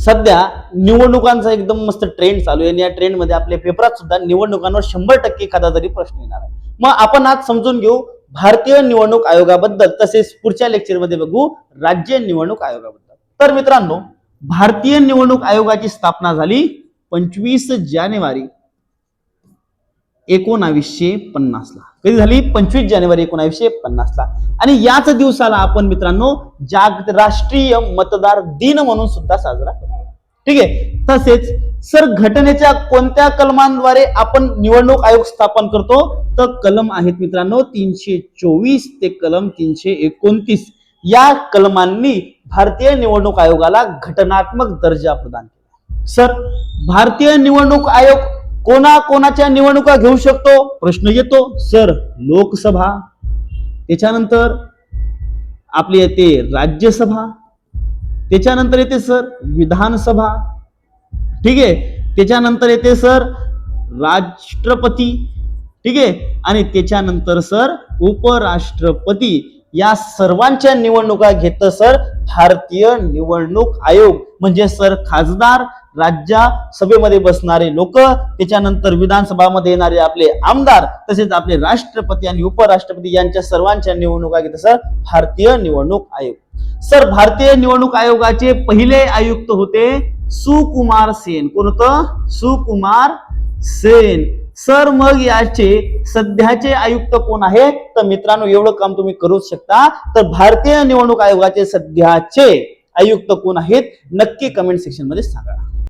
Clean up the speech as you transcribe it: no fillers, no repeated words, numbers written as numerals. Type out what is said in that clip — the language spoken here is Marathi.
सध्या निवडणुकांचा एकदम मस्त ट्रेंड चालू आहे आणि या ट्रेंड मध्ये आपल्या पेपरात सुद्धा निवडणुकांवर 100% एखादा तरी प्रश्न येणार आहे. मग आपण आज समजून घेऊ भारतीय निवडणूक आयोगाबद्दल, तसेच पुढच्या लेक्चर मध्ये बघू राज्य निवडणूक आयोगाबद्दल. तर मित्रांनो, भारतीय निवडणूक आयोगाची स्थापना झाली 25 जानेवारी 1950 ला. कधी झाली? 25 जानेवारी 1950 ला. आणि याच दिवसाला आपण मित्रांनो राष्ट्रीय मतदार दिन म्हणून सुद्धा साजरा करतो. ठीक आहे. तसेच सर घटनेच्या कोणत्या कलमांद्वारे आपण निवडणूक आयोग स्थापन करतो? तर कलम आहेत मित्रांनो 324 ते कलम 329. या कलमांनी भारतीय निवडणूक आयोगाला घटनात्मक दर्जा प्रदान केला. सर भारतीय निवडणूक आयोग कोणाकोणाच्या निवडणुका घेऊ शकतो? प्रश्न येतो. सर लोकसभा, त्याच्यानंतर आपली येते राज्यसभा, त्याच्यानंतर येते सर विधानसभा, ठीक आहे, त्याच्यानंतर येते सर राष्ट्रपती, ठीक आहे, आणि त्याच्यानंतर सर उपराष्ट्रपती. या सर्वांच्या निवडणुका घेत सर भारतीय निवडणूक आयोग. म्हणजे सर खासदार, राज्यसभेमध्ये बसणारे लोक, त्याच्यानंतर विधानसभामध्ये येणारे आपले आमदार, तसेच आपले राष्ट्रपती आणि उपराष्ट्रपती यांच्या सर्वांच्या निवडणुका घेत सर भारतीय निवडणूक आयोग. सर भारतीय निवडणूक आयोगाचे पहिले आयुक्त होते सुकुमार सेन. कोण होतं? सुकुमार सेन. सर मग याचे सध्याचे आयुक्त कोण आहेत? तर मित्रांनो एवढं काम तुम्ही करू शकता. तर भारतीय निवडणूक आयोगाचे सध्याचे आयुक्त कोण आहेत? नक्की कमेंट सेक्शन मध्ये सांगा.